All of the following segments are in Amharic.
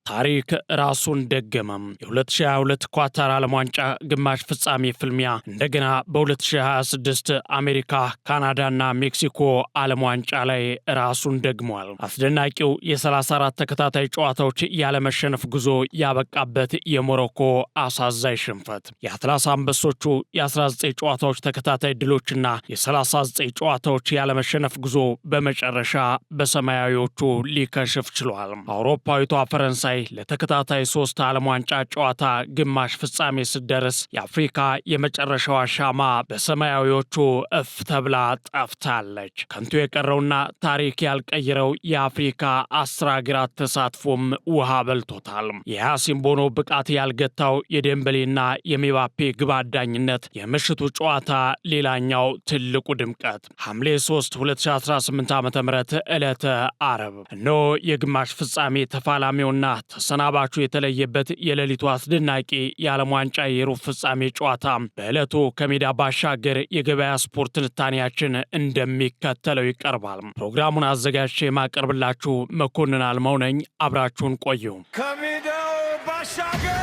ታሪክ ራሱን ደገመም። የ2022 ኳታር ዓለም ዋንጫ ግማሽ ፍጻሜ ፍልሚያ እንደገና በ2026 አሜሪካ፣ ካናዳና ሜክሲኮ ዓለም ዋንጫ ላይ ራሱን ደግሟል። አስደናቂው የ34 ተከታታይ ጨዋታዎች ያለመሸነፍ ጉዞ ያበቃበት የሞሮኮ አሳዛኝ ሽንፈት፣ የአትላስ አንበሶቹ የ19 ጨዋታዎች ተከታታይ ድሎችና የ39 ጨዋታዎች ያለመሸነፍ ጉዞ በመጨረሻ በሰማያዊዎቹ ሊከሽፍ ችሏል። አውሮፓዊቷ ፈረንሳይ ለተከታታይ 3 ዓለም ዋንጫ ጨዋታ ግማሽ ፍጻሜ ስትደርስ የአፍሪካ የመጨረሻዋ ሻማ በሰማያዊዎቹ እፍ ተብላ ጠፍታለች። ከንቱ የቀረውና ታሪክ ያልቀየረው የአፍሪካ 10 አገራት ተሳትፎም ውሃ በልቶታል። የያሲን ቦኖ ብቃት ያልገታው የዴምበሌና የሜባፔ ግብ አዳኝነት የምሽቱ ጨዋታ ሌላኛው ትልቁ ድምቀት። ሐምሌ 3 2018 ዓ.ም ዕለተ አረብ እነሆ የግማሽ ፍጻሜ ተፋላሚውና ተሰናባቹ የተለየበት የሌሊቱ አስደናቂ የዓለም ዋንጫ የሩብ ፍጻሜ ጨዋታ። በዕለቱ ከሜዳ ባሻገር የገበያ ስፖርት ትንታኔያችን እንደሚከተለው ይቀርባል። ፕሮግራሙን አዘጋጅቼ የማቀርብላችሁ መኮንን አልማው ነኝ። አብራችሁን ቆዩ። ከሜዳው ባሻገር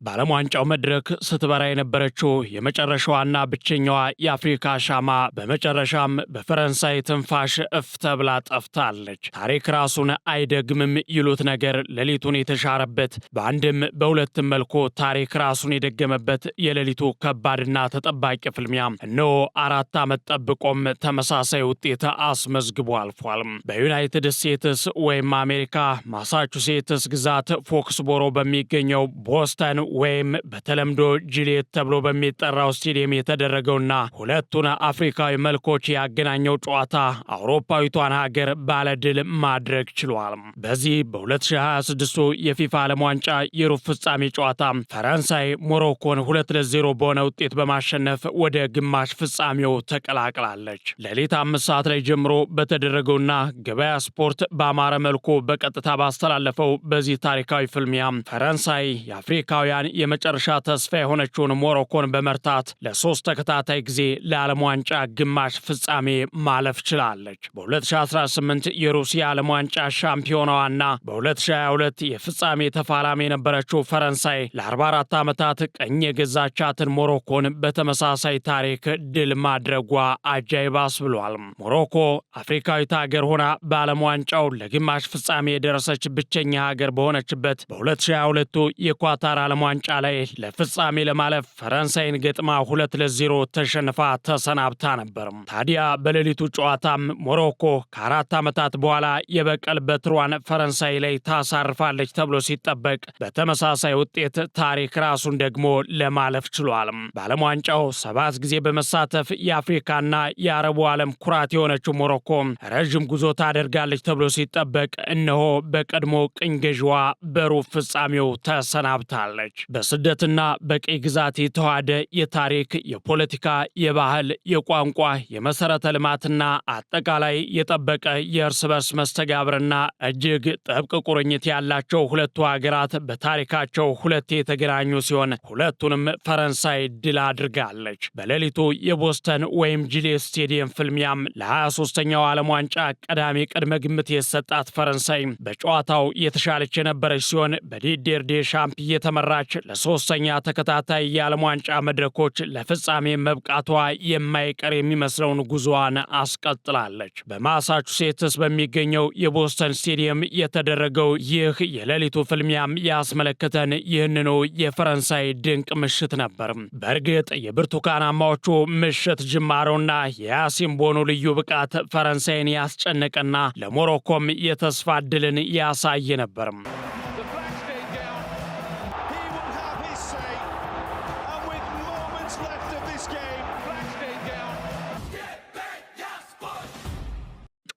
በዓለም ዋንጫው መድረክ ስትበራ የነበረችው የመጨረሻዋና ብቸኛዋ የአፍሪካ ሻማ በመጨረሻም በፈረንሳይ ትንፋሽ እፍ ተብላ ጠፍታለች። ታሪክ ራሱን አይደግምም ይሉት ነገር ሌሊቱን የተሻረበት፣ በአንድም በሁለትም መልኩ ታሪክ ራሱን የደገመበት የሌሊቱ ከባድና ተጠባቂ ፍልሚያ እነሆ 4 ዓመት ጠብቆም ተመሳሳይ ውጤት አስመዝግቦ አልፏል። በዩናይትድ ስቴትስ ወይም አሜሪካ ማሳቹሴትስ ግዛት ፎክስቦሮ በሚገኘው ቦስተን ወይም በተለምዶ ጂሊየት ተብሎ በሚጠራው ስቴዲየም የተደረገውና ሁለቱን አፍሪካዊ መልኮች ያገናኘው ጨዋታ አውሮፓዊቷን ሀገር ባለድል ማድረግ ችሏል። በዚህ በ2026 የፊፋ ዓለም ዋንጫ የሩብ ፍጻሜ ጨዋታ ፈረንሳይ ሞሮኮን 2-0 በሆነ ውጤት በማሸነፍ ወደ ግማሽ ፍጻሜው ተቀላቅላለች። ሌሊት 5 ሰዓት ላይ ጀምሮ በተደረገውና ገበያ ስፖርት በአማረ መልኩ በቀጥታ ባስተላለፈው በዚህ ታሪካዊ ፍልሚያ ፈረንሳይ የአፍሪካውያን የመጨረሻ ተስፋ የሆነችውን ሞሮኮን በመርታት ለ3 ተከታታይ ጊዜ ለዓለም ዋንጫ ግማሽ ፍጻሜ ማለፍ ችላለች። በ2018 የሩሲያ ዓለም ዋንጫ ሻምፒዮናዋና በ2022 የፍጻሜ ተፋላሚ የነበረችው ፈረንሳይ ለ44 ዓመታት ቀኝ የገዛቻትን ሞሮኮን በተመሳሳይ ታሪክ ድል ማድረጓ አጃይባስ ብሏል። ሞሮኮ አፍሪካዊት ሀገር ሆና በዓለም ዋንጫው ለግማሽ ፍጻሜ የደረሰች ብቸኛ ሀገር በሆነችበት በ2022 የኳታር ዓለም ዋንጫ ላይ ለፍጻሜ ለማለፍ ፈረንሳይን ገጥማ 2-0 ተሸንፋ ተሰናብታ ነበር። ታዲያ በሌሊቱ ጨዋታም ሞሮኮ ከ4 ዓመታት በኋላ የበቀል በትሯን ፈረንሳይ ላይ ታሳርፋለች ተብሎ ሲጠበቅ በተመሳሳይ ውጤት ታሪክ ራሱን ደግሞ ለማለፍ ችሏል። በዓለም ዋንጫው 7 ጊዜ በመሳተፍ የአፍሪካና የአረቡ ዓለም ኩራት የሆነችው ሞሮኮ ረዥም ጉዞ ታደርጋለች ተብሎ ሲጠበቅ እነሆ በቀድሞ ቅኝ ገዥዋ በሩብ ፍጻሜው ተሰናብታለች። በስደትና በቀይ ግዛት የተዋሃደ የታሪክ፣ የፖለቲካ፣ የባህል፣ የቋንቋ፣ የመሰረተ ልማትና አጠቃላይ የጠበቀ የእርስ በርስ መስተጋብርና እጅግ ጥብቅ ቁርኝት ያላቸው ሁለቱ ሀገራት በታሪካቸው ሁለቴ የተገናኙ ሲሆን ሁለቱንም ፈረንሳይ ድል አድርጋለች። በሌሊቱ የቦስተን ወይም ጂሊየት ስቴዲየም ፍልሚያም ለ23ኛው ዓለም ዋንጫ ቀዳሚ ቅድመ ግምት የሰጣት ፈረንሳይ በጨዋታው የተሻለች የነበረች ሲሆን በዲዲር ዴሻምፕ እየተመራች ለ3ኛ ተከታታይ የዓለም ዋንጫ መድረኮች ለፍጻሜ መብቃቷ የማይቀር የሚመስለውን ጉዞዋን አስቀጥላለች። በማሳቹሴትስ በሚገኘው የቦስተን ስቴዲየም የተደረገው ይህ የሌሊቱ ፍልሚያም ያስመለከተን ይህንኑ የፈረንሳይ ድንቅ ምሽት ነበር። በእርግጥ የብርቱካናማዎቹ ምሽት ጅማሮና የያሲን ቦኖ ልዩ ብቃት ፈረንሳይን ያስጨነቀና ለሞሮኮም የተስፋ ዕድልን ያሳየ ነበር።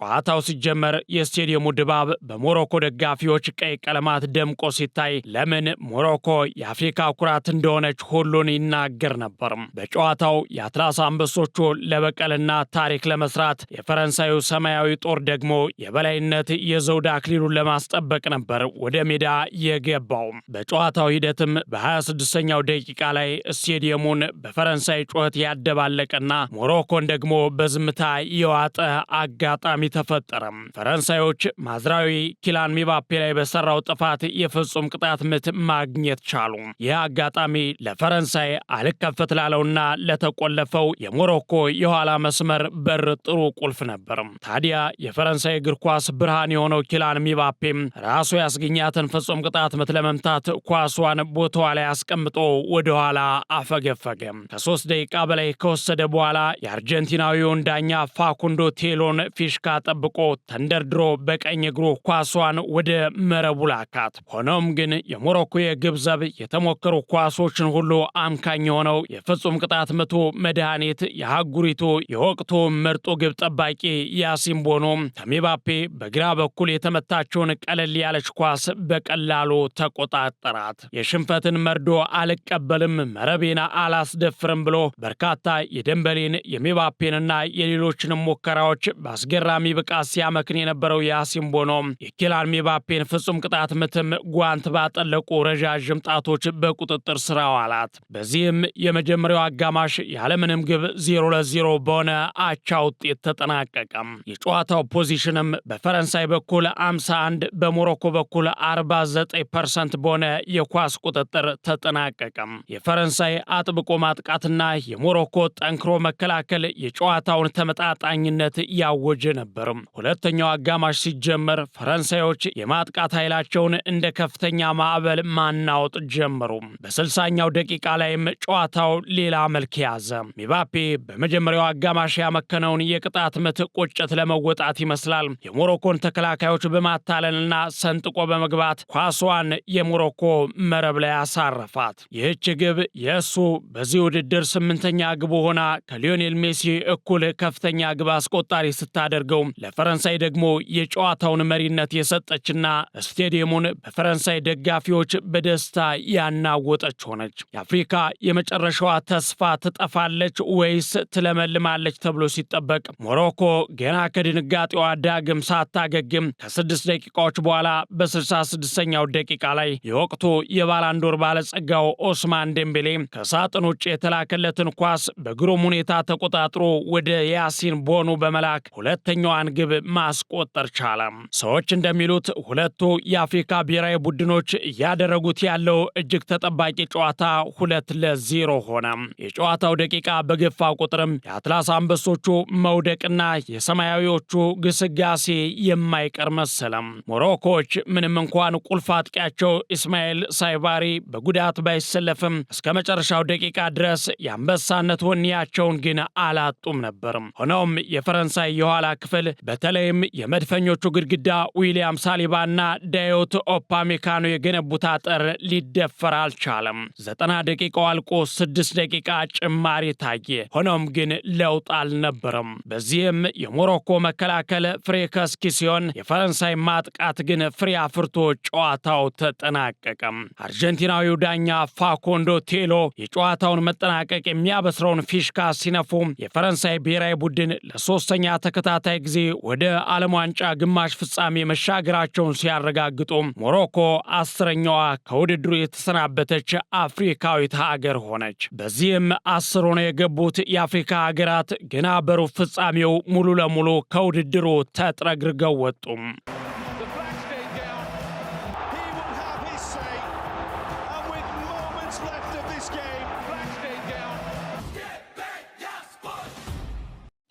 ጨዋታው ሲጀመር የስቴዲየሙ ድባብ በሞሮኮ ደጋፊዎች ቀይ ቀለማት ደምቆ ሲታይ ለምን ሞሮኮ የአፍሪካ ኩራት እንደሆነች ሁሉን ይናገር ነበር። በጨዋታው የአትላስ አንበሶቹ ለበቀልና ታሪክ ለመስራት፣ የፈረንሳዩ ሰማያዊ ጦር ደግሞ የበላይነት የዘውድ አክሊሉን ለማስጠበቅ ነበር ወደ ሜዳ የገባው። በጨዋታው ሂደትም በ26ኛው ደቂቃ ላይ ስቴዲየሙን በፈረንሳይ ጩኸት ያደባለቀና ሞሮኮን ደግሞ በዝምታ የዋጠ አጋጣሚ ተፈጠረ። ፈረንሳዮች ማዝራዊ ኪላን ሚባፔ ላይ በሰራው ጥፋት የፍጹም ቅጣት ምት ማግኘት ቻሉ። ይህ አጋጣሚ ለፈረንሳይ አልከፈት ላለውና ለተቆለፈው የሞሮኮ የኋላ መስመር በር ጥሩ ቁልፍ ነበር። ታዲያ የፈረንሳይ እግር ኳስ ብርሃን የሆነው ኪላን ሚባፔም ራሱ ያስገኛትን ፍጹም ቅጣት ምት ለመምታት ኳሷን ቦታዋ ላይ አስቀምጦ ወደ ኋላ አፈገፈገ። ከ3 ደቂቃ በላይ ከወሰደ በኋላ የአርጀንቲናዊውን ዳኛ ፋኩንዶ ቴሎን ፊሽካ ጠብቆ ተንደርድሮ በቀኝ እግሩ ኳሷን ወደ መረቡ ላካት። ሆኖም ግን የሞሮኮ የግብ ዘብ የተሞከሩ ኳሶችን ሁሉ አምካኝ የሆነው የፍጹም ቅጣት ምቱ መድኃኒት የአህጉሪቱ የወቅቱ ምርጡ ግብ ጠባቂ ያሲን ቦኖ ከሚባፔ በግራ በኩል የተመታቸውን ቀለል ያለች ኳስ በቀላሉ ተቆጣጠራት። የሽንፈትን መርዶ አልቀበልም፣ መረቤና አላስደፍርም ብሎ በርካታ የደንበሌን የሚባፔንና የሌሎችንም ሙከራዎች በአስገራሚ ብቃት ሲያመክን የነበረው ያሲን ቦኖ የኪላን ሚባፔን ፍጹም ቅጣት ምትም ጓንት ባጠለቁ ረዣዥም ጣቶች በቁጥጥር ስር አዋላት። በዚህም የመጀመሪያው አጋማሽ ያለምንም ግብ 0-0 በሆነ አቻ ውጤት ተጠናቀቀ። የጨዋታው ፖዚሽንም በፈረንሳይ በኩል 51 በሞሮኮ በኩል 49% በሆነ የኳስ ቁጥጥር ተጠናቀቀ። የፈረንሳይ አጥብቆ ማጥቃትና የሞሮኮ ጠንክሮ መከላከል የጨዋታውን ተመጣጣኝነት ያወጀ ነበር። ሁለተኛው አጋማሽ ሲጀመር ፈረንሳዮች የማጥቃት ኃይላቸውን እንደ ከፍተኛ ማዕበል ማናወጥ ጀመሩ። በ60ኛው ደቂቃ ላይም ጨዋታው ሌላ መልክ ያዘ። ሚባፔ በመጀመሪያው አጋማሽ ያመከነውን የቅጣት ምት ቁጭት ለመወጣት ይመስላል የሞሮኮን ተከላካዮች በማታለልና ሰንጥቆ በመግባት ኳሷን የሞሮኮ መረብ ላይ አሳረፋት። ይህች ግብ የእሱ በዚህ ውድድር 8ኛ ግቡ ሆና ከሊዮኔል ሜሲ እኩል ከፍተኛ ግብ አስቆጣሪ ስታደርገው ለፈረንሳይ ደግሞ የጨዋታውን መሪነት የሰጠችና ስቴዲየሙን በፈረንሳይ ደጋፊዎች በደስታ ያናወጠች ሆነች። የአፍሪካ የመጨረሻዋ ተስፋ ትጠፋለች ወይስ ትለመልማለች ተብሎ ሲጠበቅ ሞሮኮ ገና ከድንጋጤዋ ዳግም ሳታገግም ከ6 ደቂቃዎች በኋላ በ66ኛው ደቂቃ ላይ የወቅቱ የባላንዶር ባለጸጋው ኦስማን ዴምቤሌ ከሳጥን ውጭ የተላከለትን ኳስ በግሩም ሁኔታ ተቆጣጥሮ ወደ ያሲን ቦኑ በመላክ ሁለተኛዋን ግብ ማስቆጠር ቻለ። ሰዎች እንደሚሉት ሁለቱ የአፍሪካ ብሔራዊ ቡድኖች እያደረጉት ያለው እጅግ ተጠባቂ ጨዋታ 2-0 ሆነ። የጨዋታው ደቂቃ በገፋ ቁጥርም የአትላስ አንበሶቹ መውደቅና የሰማያዊዎቹ ግስጋሴ የማይቀር መሰለም። ሞሮኮዎች ምንም እንኳን ቁልፍ አጥቂያቸው ኢስማኤል ሳይባሪ በጉዳት ባይሰለፍም እስከ መጨረሻው ደቂቃ ድረስ የአንበሳነት ወኔያቸውን ግን አላጡም ነበር። ሆኖም የፈረንሳይ የኋላ ክፍል በተለይም የመድፈኞቹ ግድግዳ ዊሊያም ሳሊባና ዳዮት ኦፓሜካኖ የገነቡት አጥር ሊደፈር አልቻለም። 90 ደቂቃው አልቆ 6 ደቂቃ ጭማሪ ታየ። ሆኖም ግን ለውጥ አልነበረም። በዚህም የሞሮኮ መከላከል ፍሬ ከስኪ ሲሆን የፈረንሳይ ማጥቃት ግን ፍሬ አፍርቶ ጨዋታው ተጠናቀቀ። አርጀንቲናዊው ዳኛ ፋኩንዶ ቴሎ የጨዋታውን መጠናቀቅ የሚያበስረውን ፊሽካ ሲነፉ የፈረንሳይ ብሔራዊ ቡድን ለ3ኛ ተከታታይ ጊዜ ወደ ዓለም ዋንጫ ግማሽ ፍጻሜ መሻገራቸውን ሲያረጋግጡ ሞሮኮ 10ኛዋ ከውድድሩ የተሰናበተች አፍሪካዊት ሀገር ሆነች። በዚህም 10 ሆነው የገቡት የአፍሪካ ሀገራት ገና በሩብ ፍጻሜው ሙሉ ለሙሉ ከውድድሩ ተጥረግርገው ወጡ።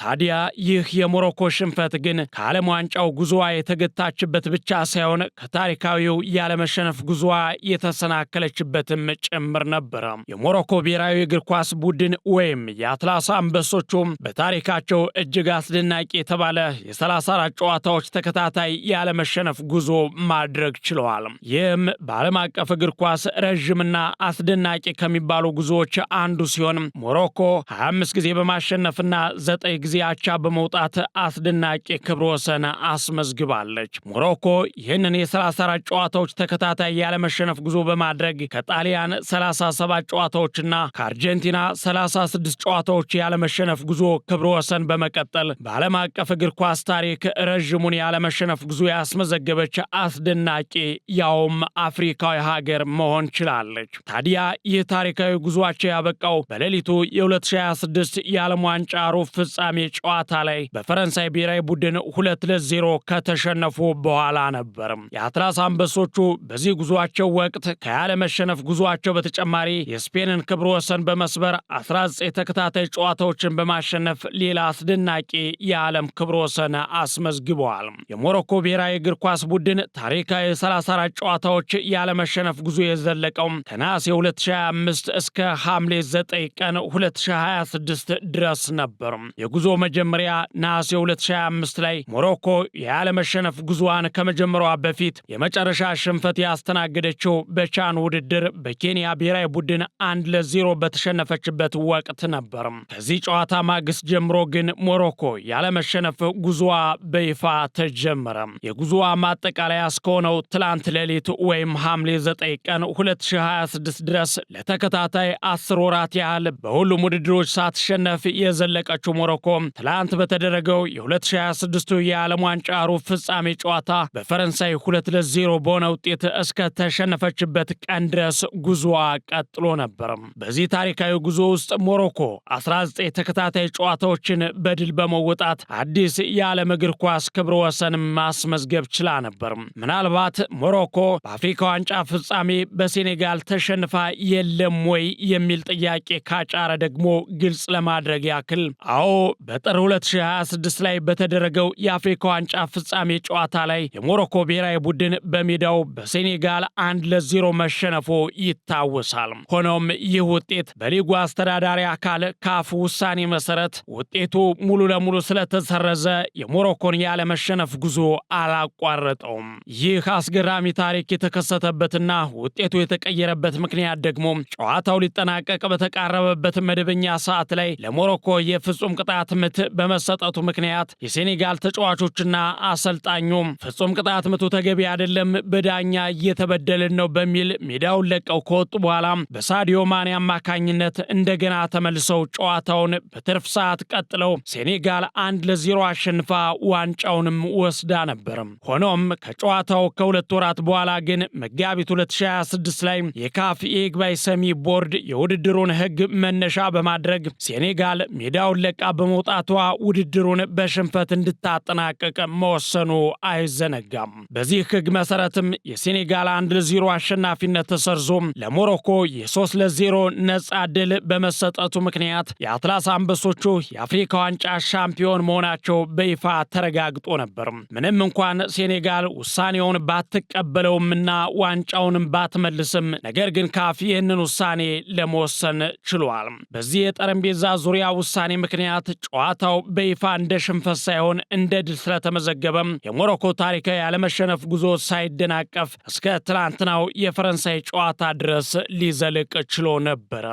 ታዲያ ይህ የሞሮኮ ሽንፈት ግን ከዓለም ዋንጫው ጉዞዋ የተገታችበት ብቻ ሳይሆን ከታሪካዊው ያለመሸነፍ ጉዞዋ የተሰናከለችበትም ጭምር ነበረ። የሞሮኮ ብሔራዊ እግር ኳስ ቡድን ወይም የአትላስ አንበሶቹ በታሪካቸው እጅግ አስደናቂ የተባለ የ34 ጨዋታዎች ተከታታይ ያለመሸነፍ ጉዞ ማድረግ ችለዋል። ይህም በዓለም አቀፍ እግር ኳስ ረዥምና አስደናቂ ከሚባሉ ጉዞዎች አንዱ ሲሆን ሞሮኮ 25 ጊዜ በማሸነፍና 9 ጊዜ አቻ በመውጣት አስደናቂ ክብረ ወሰን አስመዝግባለች። ሞሮኮ ይህንን የ34 ጨዋታዎች ተከታታይ ያለመሸነፍ ጉዞ በማድረግ ከጣሊያን 37 ጨዋታዎችና ከአርጀንቲና 36 ጨዋታዎች ያለመሸነፍ ጉዞ ክብረ ወሰን በመቀጠል በዓለም አቀፍ እግር ኳስ ታሪክ ረዥሙን ያለመሸነፍ ጉዞ ያስመዘገበች አስደናቂ ያውም አፍሪካዊ ሀገር መሆን ችላለች። ታዲያ ይህ ታሪካዊ ጉዞአቸው ያበቃው በሌሊቱ የ2026 የዓለም ዋንጫ ሩብ ፍጻሜ ጨዋታ ላይ በፈረንሳይ ብሔራዊ ቡድን 2-0 ከተሸነፉ በኋላ ነበር። የአትላስ አንበሶቹ በዚህ ጉዞአቸው ወቅት ከያለመሸነፍ ጉዞአቸው በተጨማሪ የስፔንን ክብረ ወሰን በመስበር 19 ተከታታይ ጨዋታዎችን በማሸነፍ ሌላ አስደናቂ የዓለም ክብረ ወሰን አስመዝግበዋል። የሞሮኮ ብሔራዊ እግር ኳስ ቡድን ታሪካዊ 34 ጨዋታዎች ያለመሸነፍ ጉዞ የዘለቀው ከነሐሴ 2025 እስከ ሐምሌ 9 ቀን 2026 ድረስ ነበር። የጉዞ መጀመሪያ ነሐሴ 2025 ላይ ሞሮኮ ያለመሸነፍ ጉዞዋን ከመጀመሯ በፊት የመጨረሻ ሽንፈት ያስተናገደችው በቻን ውድድር በኬንያ ብሔራዊ ቡድን 1-0 በተሸነፈችበት ወቅት ነበር። ከዚህ ጨዋታ ማግስት ጀምሮ ግን ሞሮኮ ያለመሸነፍ ጉዞዋ በይፋ ተጀመረ። የጉዞዋ ማጠቃለያ እስከሆነው ትላንት ሌሊት ወይም ሐምሌ 9 ቀን 2026 ድረስ ለተከታታይ 10 ወራት ያህል በሁሉም ውድድሮች ሳትሸነፍ የዘለቀችው ሞሮኮ ትላንት በተደረገው የ2026 የዓለም ዋንጫ ሩብ ፍጻሜ ጨዋታ በፈረንሳይ 2-0 በሆነ ውጤት እስከ ተሸነፈችበት ቀን ድረስ ጉዞዋ ቀጥሎ ነበር። በዚህ ታሪካዊ ጉዞ ውስጥ ሞሮኮ 19 ተከታታይ ጨዋታዎችን በድል በመወጣት አዲስ የዓለም እግር ኳስ ክብረ ወሰን ማስመዝገብ ችላ ነበር። ምናልባት ሞሮኮ በአፍሪካ ዋንጫ ፍጻሜ በሴኔጋል ተሸንፋ የለም ወይ የሚል ጥያቄ ካጫረ ደግሞ ግልጽ ለማድረግ ያክል አዎ፣ በጥር 2026 ላይ በተደረገው የአፍሪካ ዋንጫ ፍጻሜ ጨዋታ ላይ የሞሮኮ ብሔራዊ ቡድን በሜዳው በሴኔጋል 1-0 መሸነፉ ይታወሳል። ሆኖም ይህ ውጤት በሊጉ አስተዳዳሪ አካል ካፍ ውሳኔ መሰረት ውጤቱ ሙሉ ለሙሉ ስለተሰረዘ የሞሮኮን ያለመሸነፍ ጉዞ አላቋረጠውም። ይህ አስገራሚ ታሪክ የተከሰተበትና ውጤቱ የተቀየረበት ምክንያት ደግሞ ጨዋታው ሊጠናቀቅ በተቃረበበት መደበኛ ሰዓት ላይ ለሞሮኮ የፍጹም ቅጣት ምት በመሰጠቱ ምክንያት የሴኔጋል ተጫዋቾችና አሰልጣኙ ፍጹም ቅጣት ምቱ ተገቢ አይደለም፣ በዳኛ እየተበደልን ነው በሚል ሜዳውን ለቀው ከወጡ በኋላ በሳዲዮ ማኔ አማካኝነት እንደገና ተመልሰው ጨዋታውን በትርፍ ሰዓት ቀጥለው ሴኔጋል 1-0 አሸንፋ ዋንጫውንም ወስዳ ነበር። ሆኖም ከጨዋታው ከሁለት ወራት በኋላ ግን መጋቢት 2026 ላይ የካፍ የይግባኝ ሰሚ ቦርድ የውድድሩን ሕግ መነሻ በማድረግ ሴኔጋል ሜዳውን ለቃ በመውጣቷ ውድድሩን በሽንፈት እንድታጠናቀቅ መወሰኑ አይዘነጋም። በዚህ ሕግ መሰረትም የሴኔጋል 1-0 አሸናፊነት ተሰርዞ ለሞሮኮ የ3-0 ነጻ ድል በመሰጠቱ ምክንያት የአትላስ አንበሶቹ የአፍሪካ ዋንጫ ሻምፒዮን መሆናቸው በይፋ ተረጋግጦ ነበር። ምንም እንኳን ሴኔጋል ውሳኔውን ባትቀበለውምና ዋንጫውንም ባትመልስም፣ ነገር ግን ካፍ ይህንን ውሳኔ ለመወሰን ችሏል። በዚህ የጠረጴዛ ዙሪያ ውሳኔ ምክንያት ጨዋታው በይፋ እንደ ሽንፈት ሳይሆን እንደ ድል ስለተመዘገበም የሞሮኮ ታሪካዊ ያለመሸነፍ ጉዞ ሳይደናቀፍ እስከ ትላንትናው የፈረንሳይ ጨዋታ ድረስ ሊዘልቅ ችሎ ነበረ።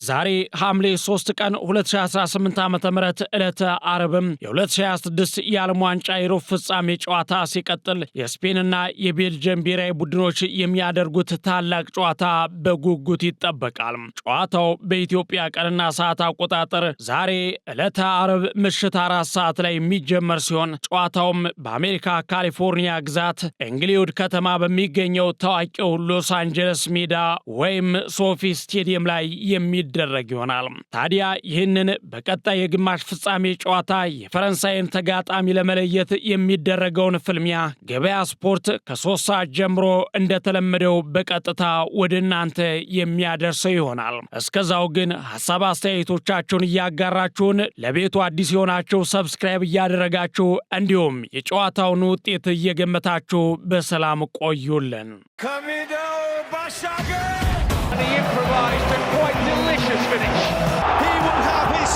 ዛሬ ሐምሌ 3 ቀን 2018 ዓ.ም ዕለተ ዓርብም የ2026 የዓለም ዋንጫ የሩብ ፍጻሜ ጨዋታ ሲቀጥል የስፔንና የቤልጅየም ብሔራዊ ቡድኖች የሚያደርጉት ታላቅ ጨዋታ በጉጉት ይጠበቃል። ጨዋታው በኢትዮጵያ ቀንና ሰዓት አቆጣጠር ዛሬ ዕለተ ዓርብ ምሽት 4 ሰዓት ላይ የሚጀመር ሲሆን ጨዋታውም በአሜሪካ ካሊፎርኒያ ግዛት ኤንግሊውድ ከተማ በሚገኘው ታዋቂው ሎስ አንጀለስ ሜዳ ወይም ሶፊ ስቴዲየም ላይ የሚደረግ ይሆናል። ታዲያ ይህንን በቀጣይ የግማሽ ፍጻሜ ጨዋታ የፈረንሳይን ተጋጣሚ ለመለየት የሚደረገውን ፍልሚያ ገበያ ስፖርት ከ3 ሰዓት ጀምሮ እንደተለመደው በቀጥታ ወደ እናንተ የሚያደርሰው ይሆናል። እስከዛው ግን ሐሳብ አስተያየቶቻችሁን እያጋራችሁን ለቤቱ አዲስ የሆናችሁ ሰብስክራይብ እያደረጋችሁ እንዲሁም የጨዋታውን ውጤት እየገመታችሁ በሰላም ቆዩልን። ከሜዳው ባሻገር the improvised and quite delicious finish. He will have his